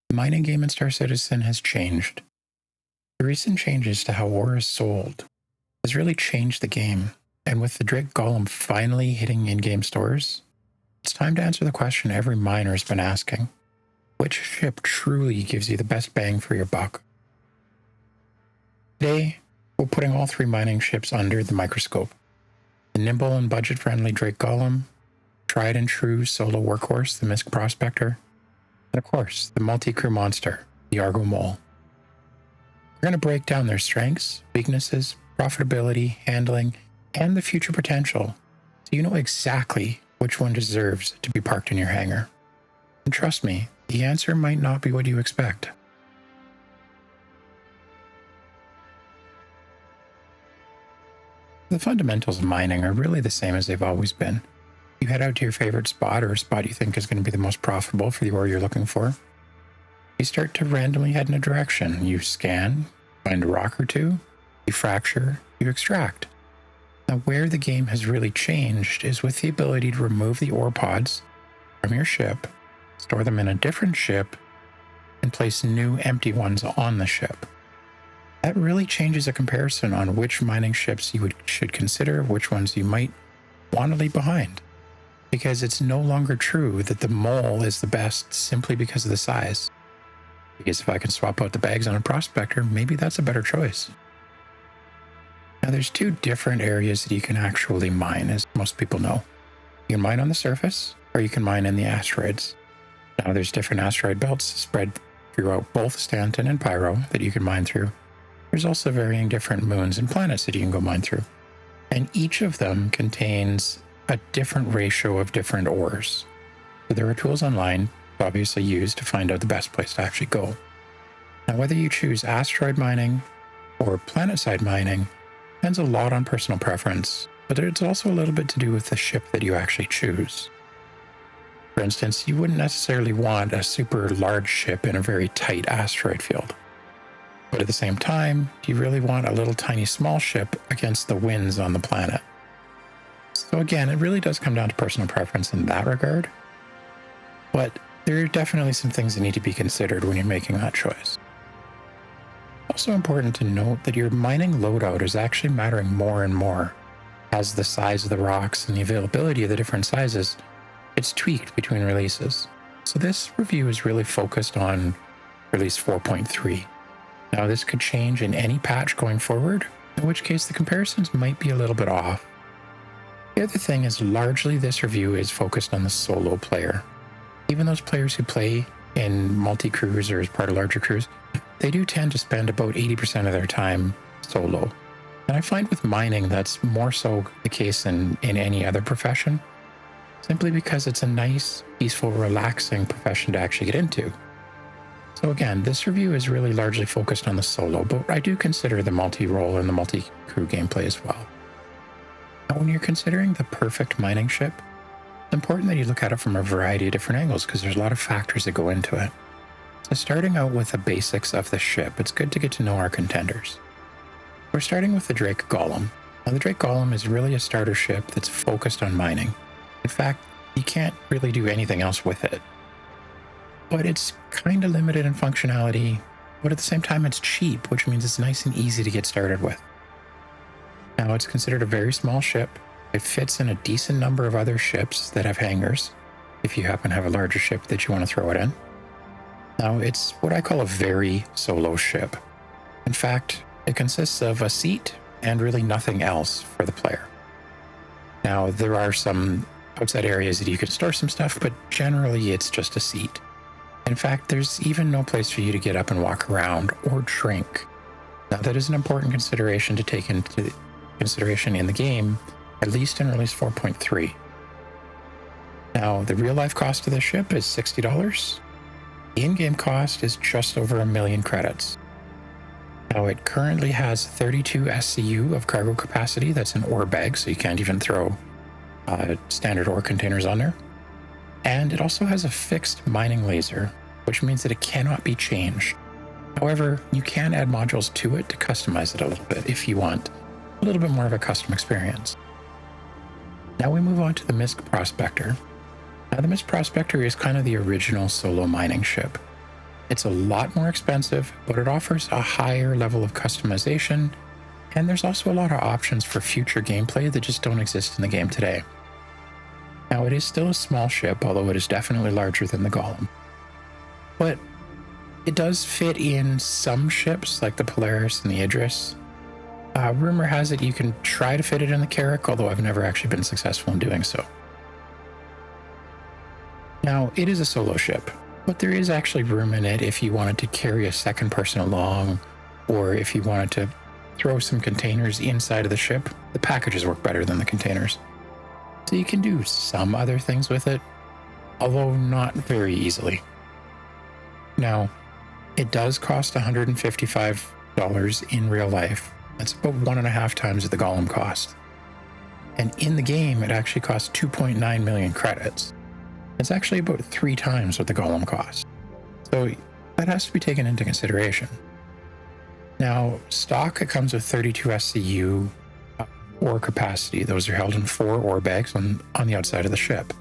The mining game in Star Citizen has changed. The recent changes to how ore is sold has really changed the game, and with the Drake Golem finally hitting in-game stores, it's time to answer the question every miner has been asking. Which ship truly gives you the best bang for your buck? Today, we're putting all three mining ships under the microscope. The nimble and budget-friendly Drake Golem, tried and true solo workhorse, the MISC Prospector, and of course, the multi-crew monster, the ARGO Mole. We're going to break down their strengths, weaknesses, profitability, handling, and the future potential, so you know exactly which one deserves to be parked in your hangar. And trust me, the answer might not be what you expect. The fundamentals of mining are really the same as they've always been. You head out to your favorite spot, or a spot you think is going to be the most profitable for the ore you're looking for. You start to randomly head in a direction. You scan, find a rock or two, you fracture, you extract. Now, where the game has really changed is with the ability to remove the ore pods from your ship, store them in a different ship, and place new empty ones on the ship. That really changes a comparison on which mining ships you should consider, which ones you might want to leave behind. Because it's no longer true that the Mole is the best simply because of the size. Because if I can swap out the bags on a Prospector, maybe that's a better choice. Now, there's two different areas that you can actually mine, as most people know. You can mine on the surface, or you can mine in the asteroids. Now, there's different asteroid belts spread throughout both Stanton and Pyro that you can mine through. There's also varying different moons and planets that you can go mine through. And each of them contains a different ratio of different ores. So there are tools online to obviously use to find out the best place to actually go. Now, whether you choose asteroid mining or planet-side mining depends a lot on personal preference, but it's also a little bit to do with the ship that you actually choose. For instance, you wouldn't necessarily want a super large ship in a very tight asteroid field. But at the same time, do you really want a little tiny small ship against the winds on the planet? So again, it really does come down to personal preference in that regard. But there are definitely some things that need to be considered when you're making that choice. Also important to note that your mining loadout is actually mattering more and more as the size of the rocks and the availability of the different sizes, it's tweaked between releases. So this review is really focused on release 4.3. Now, this could change in any patch going forward, in which case the comparisons might be a little bit off. The other thing is largely this review is focused on the solo player. Even those players who play in multi-crews or as part of larger crews, they do tend to spend about 80% of their time solo. And I find with mining that's more so the case than in any other profession, simply because it's a nice, peaceful, relaxing profession to actually get into. So again, this review is really largely focused on the solo, but I do consider the multi-role and the multi-crew gameplay as well. Now, when you're considering the perfect mining ship, it's important that you look at it from a variety of different angles because there's a lot of factors that go into it. So starting out with the basics of the ship, it's good to get to know our contenders. We're starting with the Drake Golem. Now, the Drake Golem is really a starter ship that's focused on mining. In fact, you can't really do anything else with it. But it's kind of limited in functionality, but at the same time it's cheap, which means it's nice and easy to get started with. Now, it's considered a very small ship. It fits in a decent number of other ships that have hangars, if you happen to have a larger ship that you want to throw it in. Now, it's what I call a very solo ship. In fact, it consists of a seat and really nothing else for the player. Now, there are some outside areas that you can store some stuff, but generally it's just a seat. In fact, there's even no place for you to get up and walk around or drink. Now, that is an important consideration to take into consideration in the game, at least in release 4.3. Now, the real-life cost of the ship is $60. The in-game cost is just over 1 million credits. Now, it currently has 32 SCU of cargo capacity. That's an ore bag, so you can't even throw standard ore containers on there. And it also has a fixed mining laser, which means that it cannot be changed. However, you can add modules to it to customize it a little bit if you want a little bit more of a custom experience. Now we move on to the MISC Prospector. Now, the MISC Prospector is kind of the original solo mining ship. It's a lot more expensive, but it offers a higher level of customization, and there's also a lot of options for future gameplay that just don't exist in the game today. Now, it is still a small ship, although it is definitely larger than the Golem. But it does fit in some ships, like the Polaris and the Idris. Rumor has it you can try to fit it in the Carrack, although I've never actually been successful in doing so. Now, it is a solo ship, but there is actually room in it if you wanted to carry a second person along, or if you wanted to throw some containers inside of the ship. The packages work better than the containers. So you can do some other things with it, although not very easily. Now, it does cost $155 in real life. That's about 1.5 times the Golem cost. And in the game, it actually costs 2.9 million credits. It's actually about 3 times what the Golem costs. So that has to be taken into consideration. Now, stock, it comes with 32 SCU ore capacity. Those are held in 4 ore bags on the outside of the ship.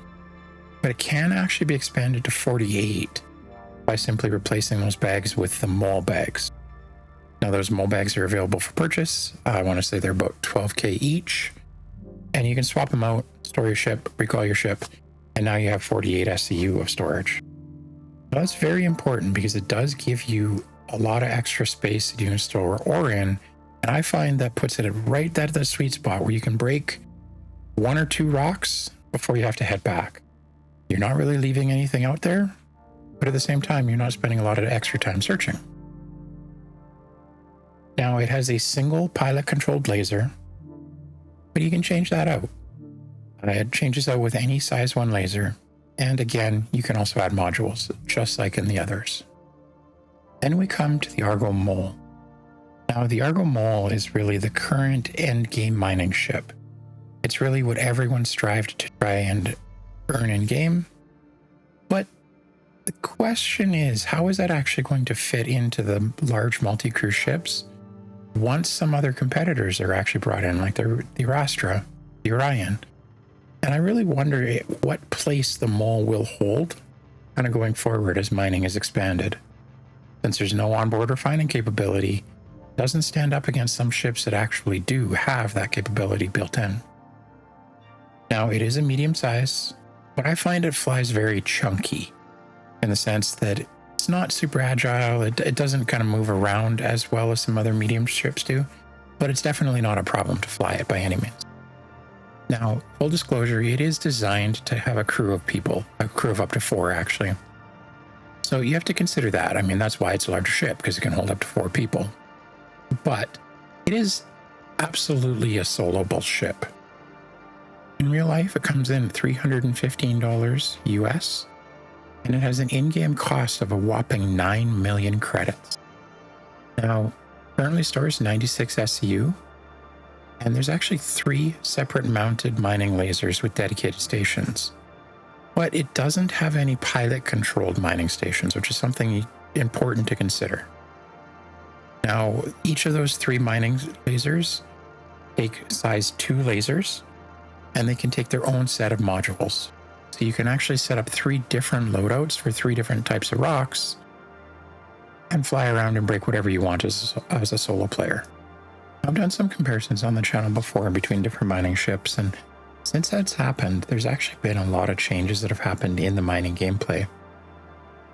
But it can actually be expanded to 48 by simply replacing those bags with the mole bags. Now, those mole bags are available for purchase. I want to say they're about 12K each. And you can swap them out, store your ship, recall your ship, and now you have 48 SCU of storage. Now, that's very important because it does give you a lot of extra space that you can store ore in. And I find that puts it right at the sweet spot where you can break 1 or 2 rocks before you have to head back. You're not really leaving anything out there, but at the same time, you're not spending a lot of extra time searching. Now, it has a single pilot-controlled laser, but you can change that out. It changes out with any size 1 laser, and again, you can also add modules, just like in the others. Then we come to the ARGO Mole. Now, the ARGO Mole is really the current end-game mining ship. It's really what everyone strived to try and earn in-game, but the question is, how is that actually going to fit into the large multi-crew ships once some other competitors are actually brought in, like the Astra, the Orion? And I really wonder what place the Mole will hold kind of going forward as mining is expanded. Since there's no onboard refining capability, it doesn't stand up against some ships that actually do have that capability built in. Now, it is a medium size, but I find it flies very chunky in the sense that it's not super agile. It doesn't kind of move around as well as some other medium ships do, but it's definitely not a problem to fly it by any means. Now, full disclosure, it is designed to have a crew of people, a crew of up to 4 actually. So you have to consider that. I mean, that's why it's a larger ship, because it can hold up to 4 people. But it is absolutely a soloable ship. In real life, it comes in $315 US, and it has an in-game cost of a whopping 9 million credits. Now, currently stores 96 SCU, and there's actually 3 separate mounted mining lasers with dedicated stations. But it doesn't have any pilot-controlled mining stations, which is something important to consider. Now, each of those 3 mining lasers take size 2 lasers, and they can take their own set of modules. So you can actually set up 3 different loadouts for 3 different types of rocks and fly around and break whatever you want as a solo player. I've done some comparisons on the channel before between different mining ships, and since that's happened, there's actually been a lot of changes that have happened in the mining gameplay.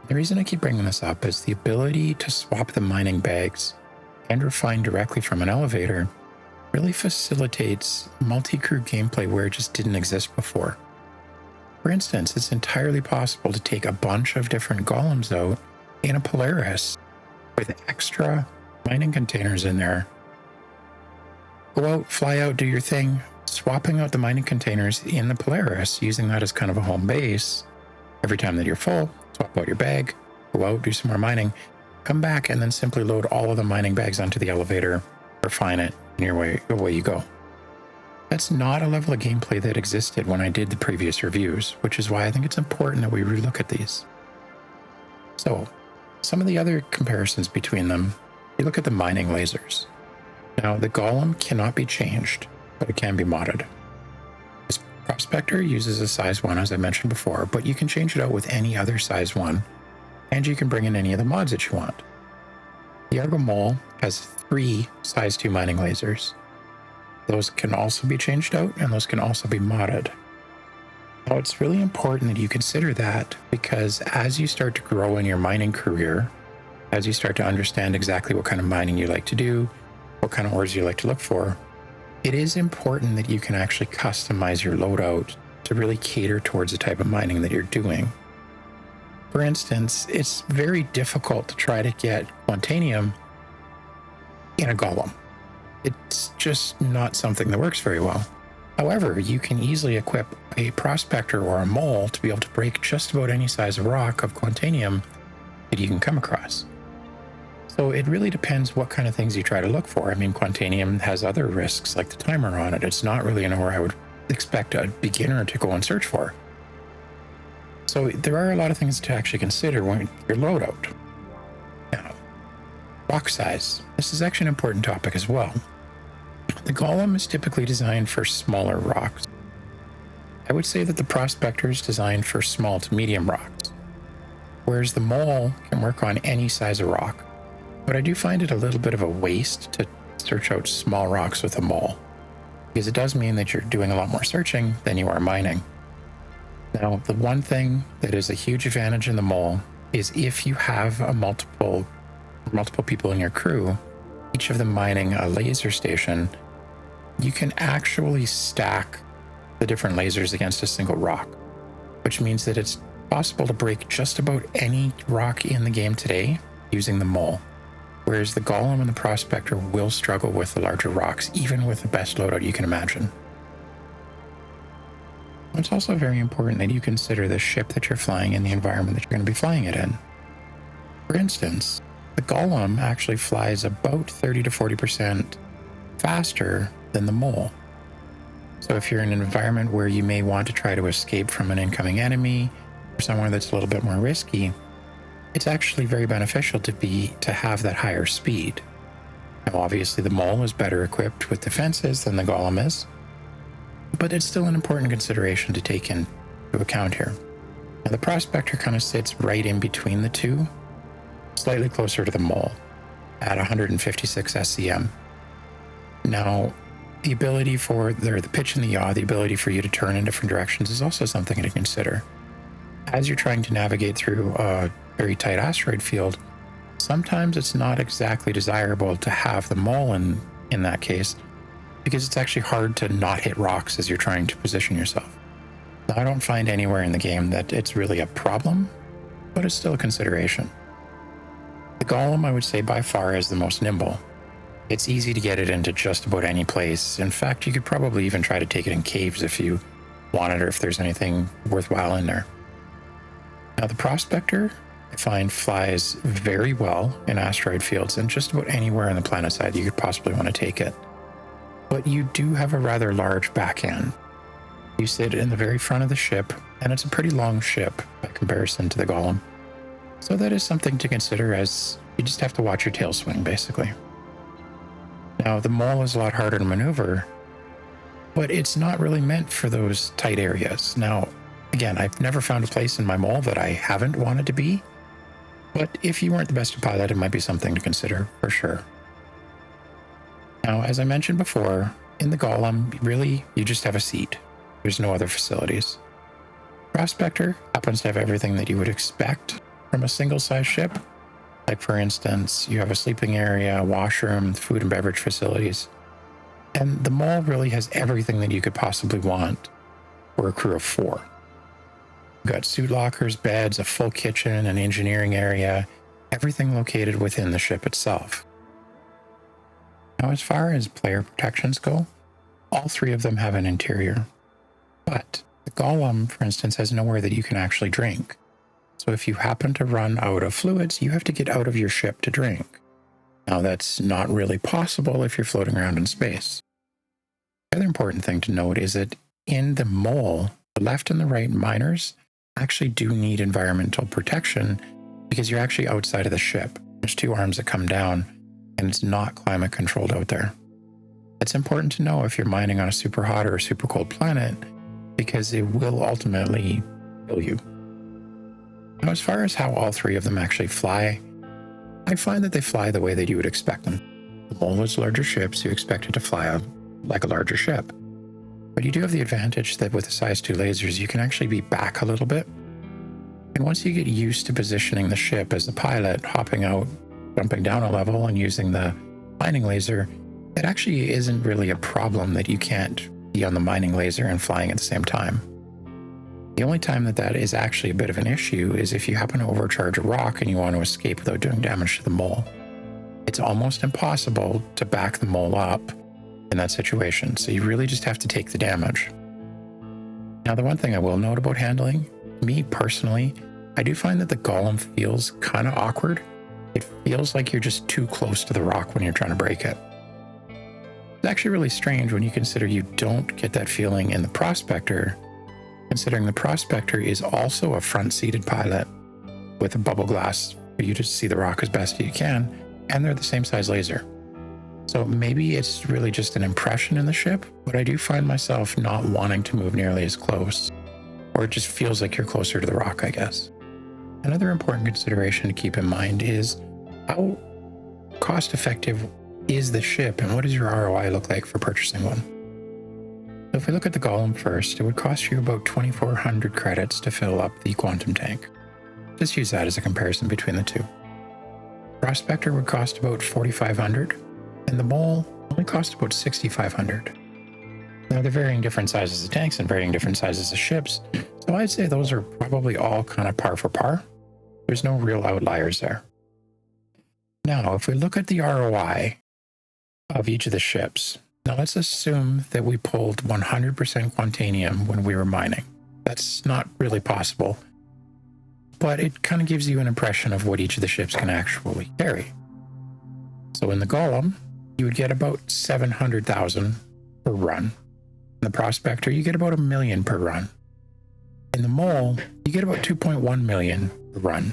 The reason I keep bringing this up is the ability to swap the mining bags and refine directly from an elevator really facilitates multi-crew gameplay where it just didn't exist before. For instance, it's entirely possible to take a bunch of different golems out in a Polaris with extra mining containers in there. Go out, fly out, do your thing, swapping out the mining containers in the Polaris, using that as kind of a home base. Every time that you're full, swap out your bag, go out, do some more mining, come back, and then simply load all of the mining bags onto the elevator, refine it, and away you go. That's not a level of gameplay that existed when I did the previous reviews, which is why I think it's important that we relook at these. So, some of the other comparisons between them, you look at the mining lasers. Now, the Golem cannot be changed, but it can be modded. This Prospector uses a size 1, as I mentioned before, but you can change it out with any other size 1. and you can bring in any of the mods that you want. The ARGO Mole has 3 size 2 mining lasers. Those can also be changed out, and those can also be modded. Now, it's really important that you consider that, because as you start to grow in your mining career, as you start to understand exactly what kind of mining you like to do, what kind of ores you like to look for, it is important that you can actually customize your loadout to really cater towards the type of mining that you're doing. For instance, it's very difficult to try to get Quantanium in a golem. It's just not something that works very well. However, you can easily equip a prospector or a mole to be able to break just about any size of rock of Quantanium that you can come across. So it really depends what kind of things you try to look for. I mean, Quantanium has other risks like the timer on it. It's not really an ore I would expect a beginner to go and search for. So there are a lot of things to actually consider when your loadout. Now, rock size. This is actually an important topic as well. The golem is typically designed for smaller rocks. I would say that the prospector is designed for small to medium rocks, whereas the mole can work on any size of rock. But I do find it a little bit of a waste to search out small rocks with a mole, because it does mean that you're doing a lot more searching than you are mining. Now, the one thing that is a huge advantage in the mole is if you have multiple people in your crew, each of them mining a laser station, you can actually stack the different lasers against a single rock, which means that it's possible to break just about any rock in the game today using the mole, whereas the golem and the prospector will struggle with the larger rocks, even with the best loadout you can imagine. It's also very important that you consider the ship that you're flying and the environment that you're going to be flying it in. For instance, the golem actually flies about 30 to 40% faster than the mole. So if you're in an environment where you may want to try to escape from an incoming enemy or somewhere that's a little bit more risky, it's actually very beneficial to have that higher speed. Now, obviously, the mole is better equipped with defenses than the golem is, but it's still an important consideration to take into account here. Now, the prospector kind of sits right in between the two, slightly closer to the mole at 156 SCM. Now, the ability for the pitch and the yaw, the ability for you to turn in different directions is also something to consider. As you're trying to navigate through a very tight asteroid field, sometimes it's not exactly desirable to have the mole in that case, because it's actually hard to not hit rocks as you're trying to position yourself. Now, I don't find anywhere in the game that it's really a problem, but it's still a consideration. The golem, I would say, by far is the most nimble. It's easy to get it into just about any place. In fact, you could probably even try to take it in caves if you wanted, or if there's anything worthwhile in there. Now, the prospector, I find, flies very well in asteroid fields, and just about anywhere on the planet side you could possibly want to take it. But you do have a rather large back end. You sit in the very front of the ship, and it's a pretty long ship by comparison to the golem. So that is something to consider, as you just have to watch your tail swing, basically. Now, the mole is a lot harder to maneuver, but it's not really meant for those tight areas. Now, again, I've never found a place in my mole that I haven't wanted to be, but if you weren't the best pilot, it might be something to consider for sure. Now, as I mentioned before, in the golem, really, you just have a seat. There's no other facilities. Prospector happens to have everything that you would expect from a single-size ship. Like, for instance, you have a sleeping area, a washroom, food and beverage facilities. And the mole really has everything that you could possibly want for a crew of 4. You've got suit lockers, beds, a full kitchen, an engineering area, everything located within the ship itself. Now, as far as player protections go, all 3 of them have an interior. But the golem, for instance, has nowhere that you can actually drink. So if you happen to run out of fluids, you have to get out of your ship to drink. Now, that's not really possible if you're floating around in space. The other important thing to note is that in the mole, the left and the right miners actually do need environmental protection, because you're actually outside of the ship. There's 2 arms that come down, and it's not climate controlled out there. It's important to know if you're mining on a super hot or a super cold planet, because it will ultimately kill you. Now, as far as how all three of them actually fly, I find that they fly the way that you would expect them. The Mole is larger ships, you expect it to fly like a larger ship. But you do have the advantage that with the size 2 lasers, you can actually be back a little bit. And once you get used to positioning the ship as the pilot, hopping out, jumping down a level, and using the mining laser, it actually isn't really a problem that you can't be on the mining laser and flying at the same time. The only time that is actually a bit of an issue is if you happen to overcharge a rock and you want to escape without doing damage to the Mole. It's almost impossible to back the Mole up in that situation, so you really just have to take the damage. Now, the one thing I will note about handling, me personally, I do find that the Golem feels kind of awkward. It feels like you're just too close to the rock when you're trying to break it. It's actually really strange when you consider you don't get that feeling in the Prospector, considering the Prospector is also a front-seated pilot with a bubble glass for you to see the rock as best you can, and they're the same size laser. So maybe it's really just an impression in the ship, but I do find myself not wanting to move nearly as close, or it just feels like you're closer to the rock, I guess. Another important consideration to keep in mind is how cost-effective is the ship, and what does your ROI look like for purchasing one? So if we look at the Golem first, it would cost you about 2,400 credits to fill up the quantum tank. Just use that as a comparison between the two. Prospector would cost about 4,500, and the Mole only cost about 6,500. Now, they're varying different sizes of tanks and varying different sizes of ships, so I'd say those are probably all kind of par for par. There's no real outliers there. Now, if we look at the ROI of each of the ships, now let's assume that we pulled 100% Quantanium when we were mining. That's not really possible, but it kind of gives you an impression of what each of the ships can actually carry. So in the Golem, you would get about 700,000 per run. In the Prospector, you get about 1 million per run. In the Mole, you get about 2.1 million per run.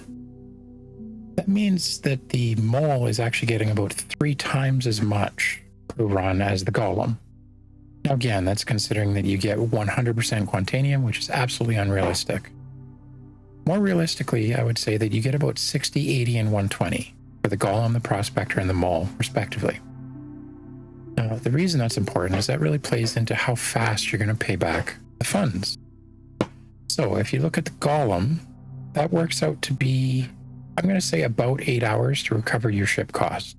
That means that the Mole is actually getting about 3 times as much per run as the Golem. Now again, that's considering that you get 100% Quantanium, which is absolutely unrealistic. More realistically, I would say that you get about 60, 80, and 120 for the Golem, the Prospector, and the Mole, respectively. Now, the reason that's important is that really plays into how fast you're going to pay back the funds. So if you look at the Golem, that works out to be, I'm going to say, about 8 hours to recover your ship cost.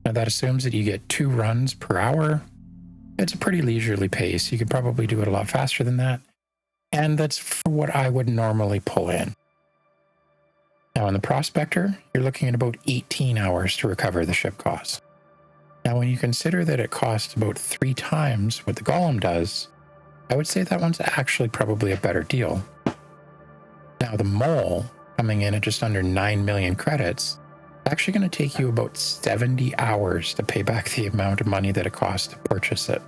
Now that assumes that you get 2 runs per hour. It's a pretty leisurely pace. You could probably do it a lot faster than that. And that's for what I would normally pull in. Now in the Prospector, you're looking at about 18 hours to recover the ship cost. Now when you consider that it costs about 3 times what the Golem does, I would say that one's actually probably a better deal. Now the Mole, coming in at just under 9 million credits, it's actually going to take you about 70 hours to pay back the amount of money that it costs to purchase it.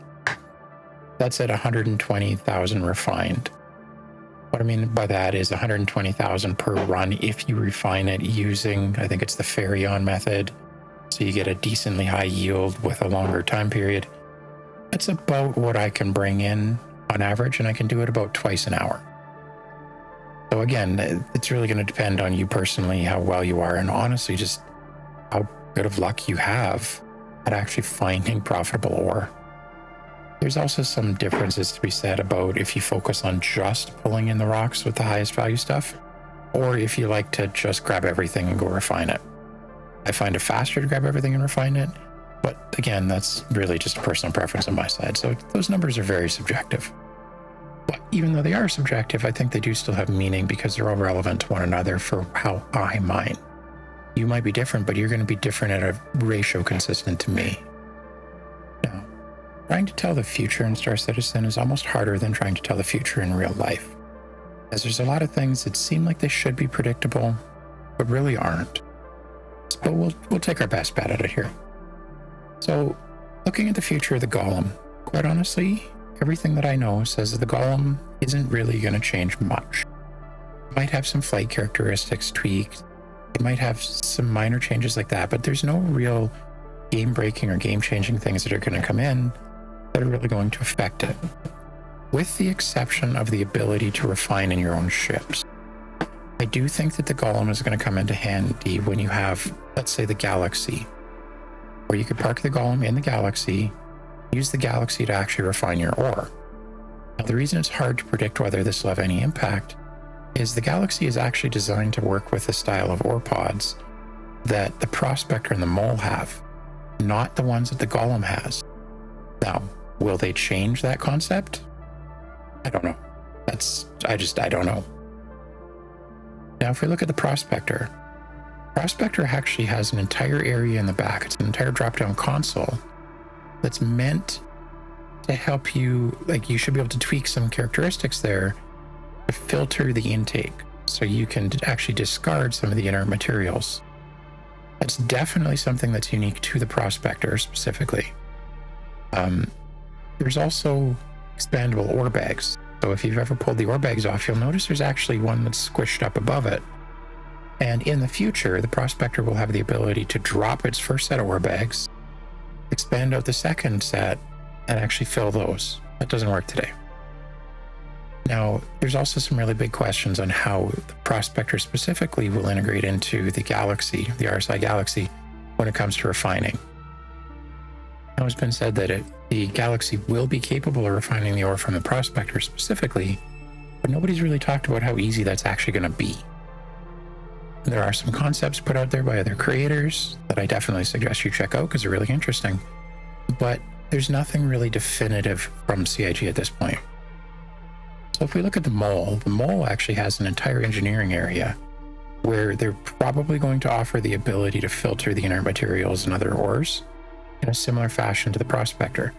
That's at 120,000 refined. What I mean by that is 120,000 per run if you refine it using, I think it's the Ferrion method, so you get a decently high yield with a longer time period. That's about what I can bring in on average, and I can do it about twice an hour. So again, it's really going to depend on you personally, how well you are, and honestly just how good of luck you have at actually finding profitable ore. There's also some differences to be said about if you focus on just pulling in the rocks with the highest value stuff, or if you like to just grab everything and go refine it. I find it faster to grab everything and refine it, but again, that's really just a personal preference on my side. So those numbers are very subjective. But even though they are subjective, I think they do still have meaning because they're all relevant to one another for how I mine. You might be different, but you're going to be different at a ratio consistent to me. Now, trying to tell the future in Star Citizen is almost harder than trying to tell the future in real life, as there's a lot of things that seem like they should be predictable, but really aren't. But we'll take our best bet at it here. So, looking at the future of the Golem, quite honestly, everything that I know says that the Golem isn't really going to change much. It might have some flight characteristics tweaked. It might have some minor changes like that, but there's no real game-breaking or game-changing things that are going to come in that are really going to affect it, with the exception of the ability to refine in your own ships. I do think that the Golem is going to come into handy when you have, let's say, the Galaxy, where you could park the Golem in the Galaxy, use the Galaxy to actually refine your ore. Now, the reason it's hard to predict whether this will have any impact is the Galaxy is actually designed to work with the style of ore pods that the Prospector and the Mole have, not the ones that the Golem has. Now, will they change that concept? I don't know. I don't know. Now, if we look at the Prospector actually has an entire area in the back. It's an entire drop-down console that's meant to help you, like, you should be able to tweak some characteristics there to filter the intake so you can actually discard some of the inert materials. That's definitely something that's unique to the Prospector specifically. There's also expandable ore bags. So if you've ever pulled the ore bags off, you'll notice there's actually one that's squished up above it. And in the future, the Prospector will have the ability to drop its first set of ore bags, expand out the second set, and actually fill those. That doesn't work today. Now, there's also some really big questions on how the Prospector specifically will integrate into the Galaxy, the RSI Galaxy, when it comes to refining. Now, it's been said that the Galaxy will be capable of refining the ore from the Prospector specifically, but nobody's really talked about how easy that's actually going to be. There are some concepts put out there by other creators that I definitely suggest you check out because they're really interesting, but there's nothing really definitive from CIG at this point. So if we look at the Mole actually has an entire engineering area where they're probably going to offer the ability to filter the inert materials and other ores in a similar fashion to the Prospector.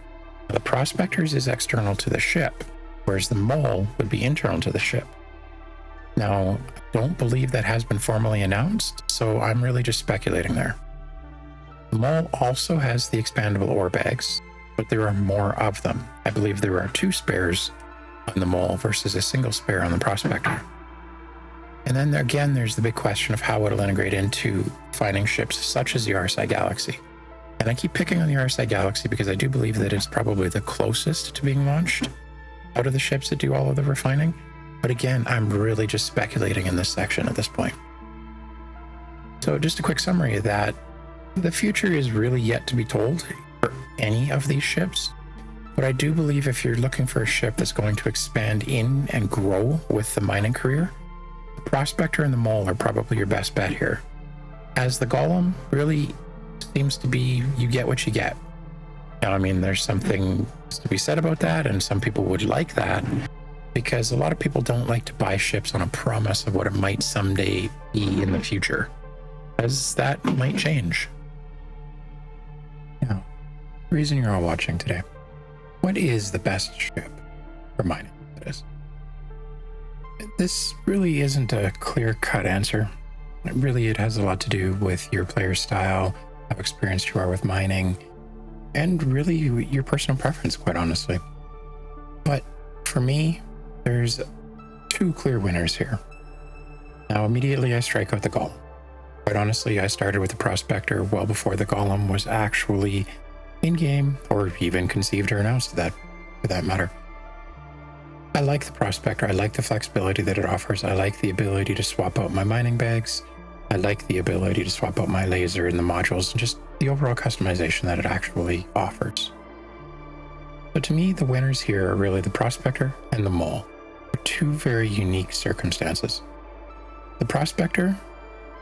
Now, the Prospector's is external to the ship, whereas the Mole would be internal to the ship. Now, I don't believe that has been formally announced, so I'm really just speculating there. The Mole also has the expandable ore bags, but there are more of them. I believe there are 2 spares on the Mole versus a single spare on the Prospector. And then again, there's the big question of how it'll integrate into finding ships such as the RSI Galaxy. And I keep picking on the RSI Galaxy because I do believe that it's probably the closest to being launched out of the ships that do all of the refining. But again, I'm really just speculating in this section at this point. So just a quick summary of that. The future is really yet to be told for any of these ships. But I do believe if you're looking for a ship that's going to expand in and grow with the mining career, the Prospector and the Mole are probably your best bet here. As the Golem really seems to be, you get what you get. Now, I mean, there's something to be said about that, and some people would like that, because a lot of people don't like to buy ships on a promise of what it might someday be in the future, as that might change. Now, the reason you're all watching today, what is the best ship for mining? That is. This really isn't a clear-cut answer. It has a lot to do with your player style, how experienced you are with mining, and really your personal preference, quite honestly. But for me, there's 2 clear winners here. Now, immediately I strike out the Golem. Quite honestly, I started with the Prospector well before the Golem was actually in-game or even conceived or announced, that for that matter. I like the Prospector. I like the flexibility that it offers. I like the ability to swap out my mining bags. I like the ability to swap out my laser in the modules and just the overall customization that it actually offers. But to me, the winners here are really the Prospector and the Mole, for 2 very unique circumstances. The Prospector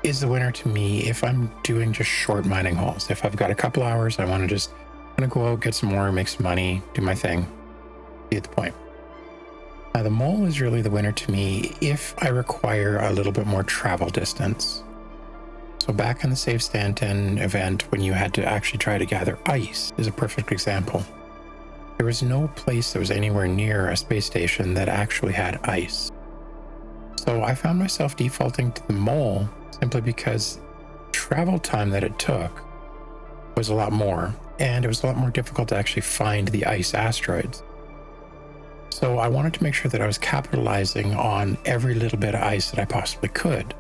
is the winner to me if I'm doing just short mining hauls. If I've got a couple hours, I want to go out, get some more, make some money, do my thing, be at the point. Now, the Mole is really the winner to me if I require a little bit more travel distance. So back in the Save Stanton event, when you had to actually try to gather ice, is a perfect example. There was no place that was anywhere near a space station that actually had ice. So I found myself defaulting to the Mole simply because travel time that it took was a lot more, and it was a lot more difficult to actually find the ice asteroids. So I wanted to make sure that I was capitalizing on every little bit of ice that I possibly could.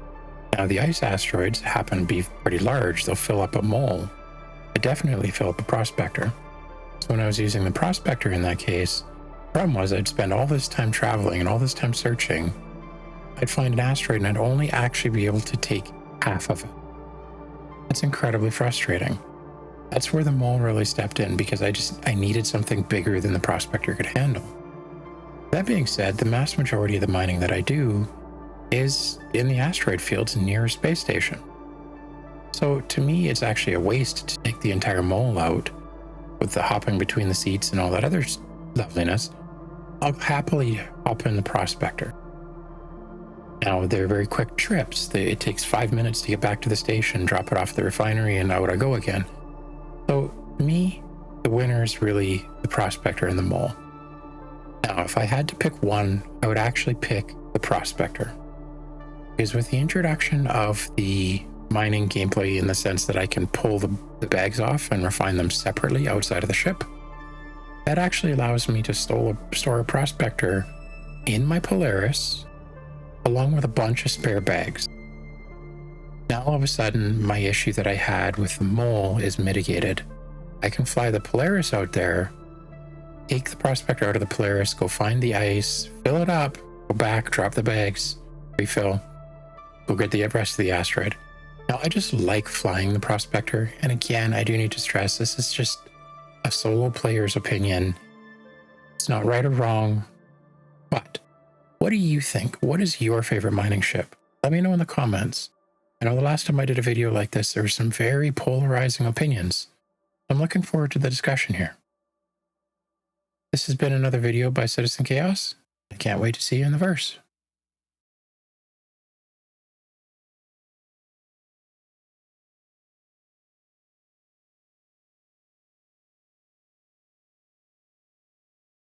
Now, the ice asteroids happen to be pretty large. They'll fill up a Mole. They definitely fill up a Prospector. So when I was using the Prospector in that case, the problem was I'd spend all this time traveling and all this time searching, I'd find an asteroid and I'd only actually be able to take half of it. That's incredibly frustrating. That's where the mole really stepped in, because I needed something bigger than the prospector could handle. That being said, the vast majority of the mining that I do is in the asteroid fields near a space station. So to me, it's actually a waste to take the entire mole out with the hopping between the seats and all that other loveliness. I'll happily hop in the prospector. Now, they're very quick trips. It takes 5 minutes to get back to the station, drop it off at the refinery, and out I go again. So, to me, the winner is really the prospector and the mole. Now, if I had to pick one, I would actually pick the prospector. Because with the introduction of the mining gameplay, in the sense that I can pull the bags off and refine them separately outside of the ship, that actually allows me to store a prospector in my Polaris, along with a bunch of spare bags. Now all of a sudden, my issue that I had with the mole is mitigated. I can fly the Polaris out there, take the prospector out of the Polaris, go find the ice, fill it up, go back, drop the bags, refill, go get the rest of the asteroid. Now, I just like flying the prospector, and again, I do need to stress, this is just a solo player's opinion. It's not right or wrong, but what do you think? What is your favorite mining ship? Let me know in the comments. I know the last time I did a video like this, there were some very polarizing opinions. I'm looking forward to the discussion here. This has been another video by Citizen Chaos. I can't wait to see you in the verse.